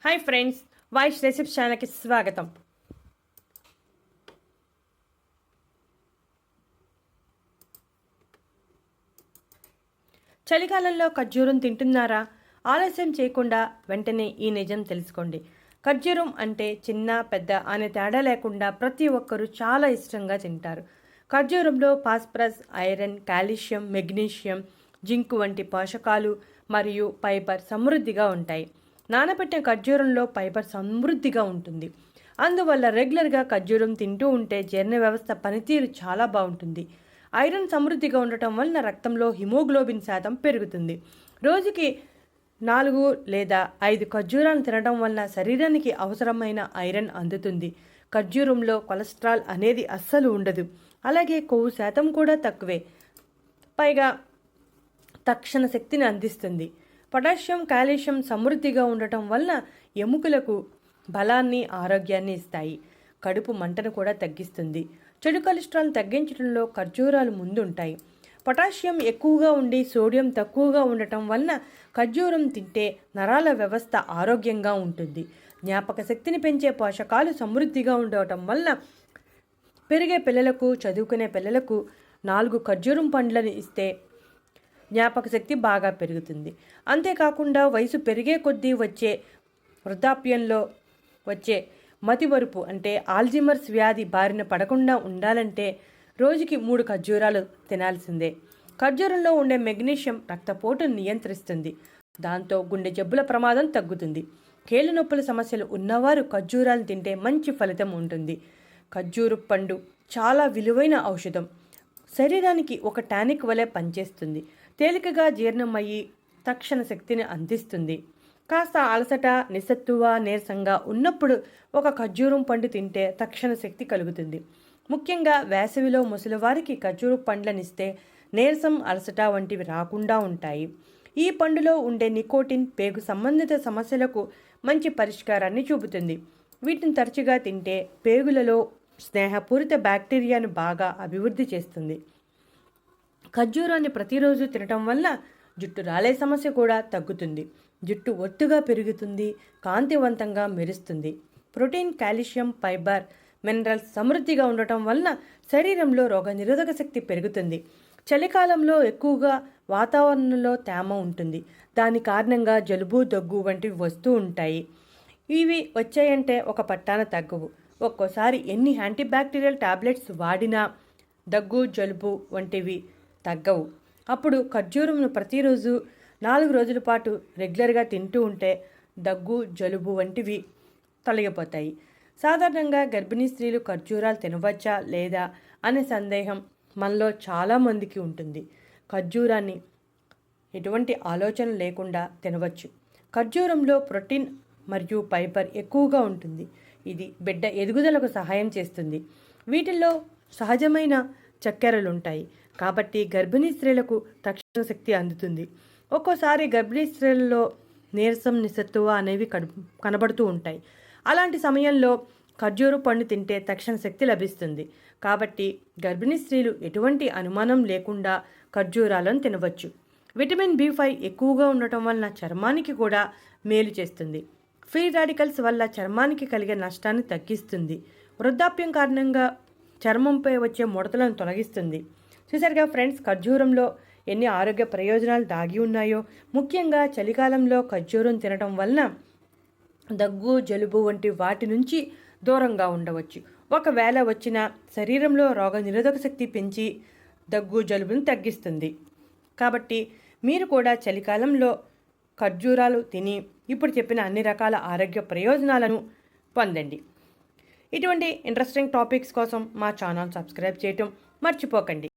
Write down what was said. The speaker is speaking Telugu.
హాయ్ ఫ్రెండ్స్, వాయిష్ రెసిపీ ఛానల్కి స్వాగతం. చలికాలంలో ఖర్జూరం తింటున్నారా? ఆలస్యం చేయకుండా వెంటనే ఈ నిజం తెలుసుకోండి. ఖర్జూరం అంటే చిన్న పెద్ద అనే తేడా లేకుండా ప్రతి ఒక్కరూ చాలా ఇష్టంగా తింటారు. ఖర్జూరంలో phosphorus, iron, calcium, magnesium, zinc వంటి పోషకాలు మరియు ఫైబర్ సమృద్ధిగా ఉంటాయి. నానబెట్టిన ఖర్జూరంలో ఫైబర్ సమృద్ధిగా ఉంటుంది. అందువల్ల రెగ్యులర్గా ఖర్జూరం తింటూ ఉంటే జీర్ణ వ్యవస్థ పనితీరు చాలా బాగుంటుంది. ఐరన్ సమృద్ధిగా ఉండటం వలన రక్తంలో హిమోగ్లోబిన్ శాతం పెరుగుతుంది. రోజుకి 4 లేదా 5 ఖర్జూరాలను తినడం వలన శరీరానికి అవసరమైన ఐరన్ అందుతుంది. ఖర్జూరంలో కొలెస్ట్రాల్ అనేది అస్సలు ఉండదు. అలాగే కొవ్వు శాతం కూడా తక్కువే. పైగా తక్షణ శక్తిని అందిస్తుంది. పొటాషియం, కాల్షియం సమృద్ధిగా ఉండటం వలన ఎముకలకు బలాన్ని, ఆరోగ్యాన్ని ఇస్తాయి. కడుపు మంటను కూడా తగ్గిస్తుంది. చెడు కొలెస్ట్రాల్ తగ్గించడంలో ఖర్జూరాలు ముందుంటాయి. పొటాషియం ఎక్కువగా ఉండి సోడియం తక్కువగా ఉండటం వలన ఖర్జూరం తింటే నరాల వ్యవస్థ ఆరోగ్యంగా ఉంటుంది. జ్ఞాపక శక్తిని పెంచే పోషకాలు సమృద్ధిగా ఉండటం వలన పెరిగే పిల్లలకు, చదువుకునే పిల్లలకు 4 ఖర్జూరం పండ్లను ఇస్తే జ్ఞాపక శక్తి బాగా పెరుగుతుంది. అంతేకాకుండా వయసు పెరిగే కొద్దీ వచ్చే వృద్ధాప్యంలో వచ్చే మతిమరుపు అంటే ఆల్జీమర్స్ వ్యాధి బారిన పడకుండా ఉండాలంటే రోజుకి 3 ఖర్జూరాలు తినాల్సిందే. ఖర్జూరంలో ఉండే మెగ్నీషియం రక్తపోటును నియంత్రిస్తుంది. దాంతో గుండె జబ్బుల ప్రమాదం తగ్గుతుంది. కీళ్ళ నొప్పుల సమస్యలు ఉన్నవారు ఖర్జూరాలు తింటే మంచి ఫలితం ఉంటుంది. ఖర్జూరు పండు చాలా విలువైన ఔషధం. శరీరానికి ఒక టానిక్ వలె పనిచేస్తుంది. తేలికగా జీర్ణమయ్యి తక్షణ శక్తిని అందిస్తుంది. కాస్త అలసట, నిస్సత్తువ, నీరసంగా ఉన్నప్పుడు ఒక ఖర్జూరం పండు తింటే తక్షణ శక్తి కలుగుతుంది. ముఖ్యంగా వేసవిలో ముసలివారికి ఖర్జూరం పండ్లనిస్తే నీరసం, అలసట వంటివి రాకుండా ఉంటాయి. ఈ పండులో ఉండే నికోటిన్ పేగు సంబంధిత సమస్యలకు మంచి పరిష్కారాన్ని చూపుతుంది. వీటిని తరచుగా తింటే పేగులలో స్నేహపూరిత బ్యాక్టీరియాను బాగా అభివృద్ధి చేస్తుంది. ఖర్జూరాన్ని ప్రతిరోజు తినటం వల్ల జుట్టు రాలే సమస్య కూడా తగ్గుతుంది. జుట్టు ఒత్తుగా పెరుగుతుంది, కాంతివంతంగా మెరుస్తుంది. ప్రోటీన్, కాల్షియం, ఫైబర్, మినరల్స్ సమృద్ధిగా ఉండటం వలన శరీరంలో రోగనిరోధక శక్తి పెరుగుతుంది. చలికాలంలో ఎక్కువగా వాతావరణంలో తేమ ఉంటుంది. దాని కారణంగా జలుబు, దగ్గు వంటివి వస్తూ ఉంటాయి. ఇవి వచ్చాయంటే ఒక పట్టాన తగ్గవు. ఒక్కోసారి ఎన్ని యాంటీబ్యాక్టీరియల్ టాబ్లెట్స్ వాడినా దగ్గు, జలుబు వంటివి తగ్గవు. అప్పుడు ఖర్జూరంను ప్రతిరోజు 4 రోజుల పాటు రెగ్యులర్గా తింటూ ఉంటే దగ్గు, జలుబు వంటివి తొలగిపోతాయి. సాధారణంగా గర్భిణీ స్త్రీలు ఖర్జూరాలు తినవచ్చా లేదా అనే సందేహం మనలో చాలామందికి ఉంటుంది. ఖర్జూరాన్ని ఎటువంటి ఆలోచన లేకుండా తినవచ్చు. ఖర్జూరంలో ప్రోటీన్ మరియు ఫైబర్ ఎక్కువగా ఉంటుంది. ఇది బిడ్డ ఎదుగుదలకు సహాయం చేస్తుంది. వీటిల్లో సహజమైన చక్కెరలుంటాయి కాబట్టి గర్భిణీ స్త్రీలకు తక్షణ శక్తి అందుతుంది. ఒక్కోసారి గర్భిణీ స్త్రీలలో నీరసం, నిస్సత్తువ అనేవి కనబడుతూ ఉంటాయి. అలాంటి సమయంలో ఖర్జూర పండు తింటే తక్షణ శక్తి లభిస్తుంది. కాబట్టి గర్భిణీ స్త్రీలు ఎటువంటి అనుమానం లేకుండా ఖర్జూరాలను తినవచ్చు. విటమిన్ B5 ఎక్కువగా ఉండటం వలన చర్మానికి కూడా మేలు చేస్తుంది. ఫ్రీ రాడికల్స్ వల్ల చర్మానికి కలిగే నష్టాన్ని తగ్గిస్తుంది. వృద్ధాప్యం కారణంగా చర్మంపై వచ్చే ముడతలను తొలగిస్తుంది. చూసారుగా ఫ్రెండ్స్, ఖర్జూరంలో ఎన్ని ఆరోగ్య ప్రయోజనాలు దాగి ఉన్నాయో. ముఖ్యంగా చలికాలంలో ఖర్జూరం తినడం వలన దగ్గు, జలుబు వంటి వాటి నుంచి దూరంగా ఉండవచ్చు. ఒకవేళ వచ్చిన శరీరంలో రోగనిరోధక శక్తి పెంచి దగ్గు, జలుబును తగ్గిస్తుంది. కాబట్టి మీరు కూడా చలికాలంలో ఖర్జూరాలు తిని ఇప్పుడు చెప్పిన అన్ని రకాల ఆరోగ్య ప్రయోజనాలను పొందండి. ఇటువంటి ఇంట్రెస్టింగ్ టాపిక్స్ కోసం మా ఛానల్ సబ్స్క్రైబ్ చేయటం మర్చిపోకండి.